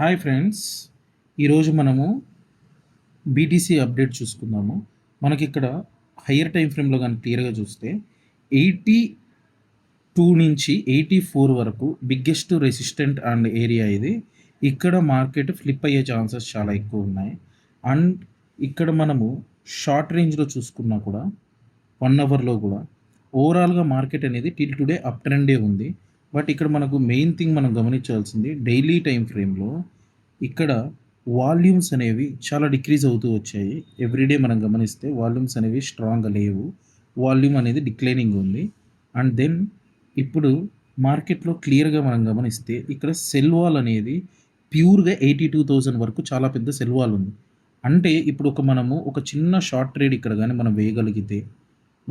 Hi friends, ఈరోజు మనము BTC update చూసుకుందాము. మనకి ఇక్కడ హయ్యర్ టైం ఫ్రేమ్లో కానీ క్లియర్గా చూస్తే 82 నుంచి 84 వరకు బిగ్గెస్ట్ రెసిస్టెంట్ అండ్ ఏరియా ఇది. ఇక్కడ మార్కెట్ ఫ్లిప్ అయ్యే ఛాన్సెస్ చాలా ఎక్కువ ఉన్నాయి. అండ్ ఇక్కడ మనము షార్ట్ రేంజ్లో చూసుకున్నా కూడా 1 అవర్లో కూడా ఓవరాల్గా మార్కెట్ అనేది టిల్ టుడే అప్ ట్రెండే ఉంది. బట్ ఇక్కడ మనకు మెయిన్ థింగ్ మనం గమనించాల్సింది డైలీ టైం ఫ్రేమ్లో ఇక్కడ వాల్యూమ్స్ అనేవి చాలా డిక్రీజ్ అవుతూ వచ్చాయి. ఎవ్రీడే మనం గమనిస్తే వాల్యూమ్స్ అనేవి స్ట్రాంగ్గా లేవు. వాల్యూమ్ అనేది డిక్లైనింగ్ ఉంది. అండ్ దెన్ ఇప్పుడు మార్కెట్లో క్లియర్గా మనం గమనిస్తే ఇక్కడ సెల్ వాల్ అనేది ప్యూర్గా 82,000 వరకు చాలా పెద్ద సెల్ వాల్ ఉంది. అంటే ఇప్పుడు మనము ఒక చిన్న షార్ట్ ట్రేడ్ ఇక్కడ కానీ మనం వేయగలిగితే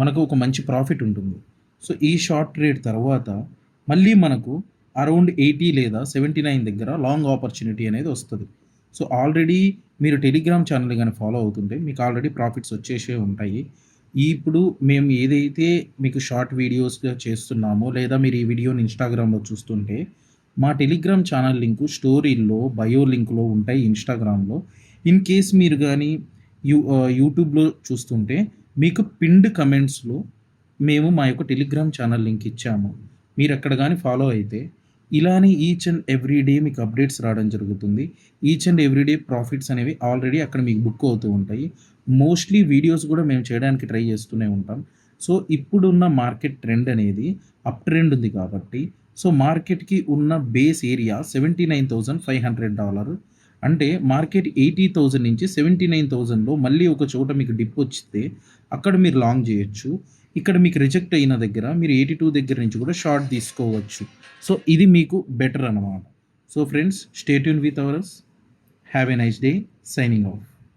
మనకు ఒక మంచి ప్రాఫిట్ ఉంటుంది. సో ఈ షార్ట్ ట్రేడ్ తర్వాత మళ్ళీ మనకు అరౌండ్ 80 లేదా 79 దగ్గర లాంగ్ ఆపర్చునిటీ అనేది వస్తుంది. సో ఆల్రెడీ మీరు టెలిగ్రామ్ ఛానల్ కానీ ఫాలో అవుతుంటే మీకు ఆల్రెడీ ప్రాఫిట్స్ వచ్చేసే ఉంటాయి. ఇప్పుడు మేము ఏదైతే మీకు షార్ట్ వీడియోస్గా చేస్తున్నామో లేదా మీరు ఈ వీడియోని ఇన్స్టాగ్రామ్లో చూస్తుంటే మా టెలిగ్రామ్ ఛానల్ లింకు స్టోరీల్లో బయో లింక్లో ఉంటాయి ఇన్స్టాగ్రామ్లో. ఇన్ కేస్ మీరు కానీ యూట్యూబ్లో చూస్తుంటే మీకు పిన్డ్ కమెంట్స్లో మేము మా యొక్క టెలిగ్రామ్ ఛానల్ లింక్ ఇచ్చాము. మీరు అక్కడ కానీ ఫాలో అయితే ఇలానే ఈచ్ అండ్ ఎవ్రీ డే మీకు అప్డేట్స్ రావడం జరుగుతుంది. Each and every day profits అనేవి ఆల్రెడీ అక్కడ మీకు బుక్ అవుతూ ఉంటాయి. మోస్ట్లీ వీడియోస్ కూడా మేము చేయడానికి ట్రై చేస్తూనే ఉంటాం. సో ఇప్పుడున్న మార్కెట్ ట్రెండ్ అనేది అప్ ట్రెండ్ ఉంది కాబట్టి సో మార్కెట్కి ఉన్న బేస్ ఏరియా $79,500. అంటే మార్కెట్ 80,000 నుంచి 79,000లో మళ్ళీ ఒక చోట మీకు డిప్ వచ్చితే అక్కడ మీరు లాంగ్ చేయొచ్చు. ఇక్కడ మీకు రిజెక్ట్ అయిన దగ్గర మీరు 82 దగ్గర నుంచి కూడా షార్ట్ తీసుకోవచ్చు. సో ఇది మీకు బెటర్ అన్నమాట. So friends, stay tune with hours. Have a nice day. Signing off.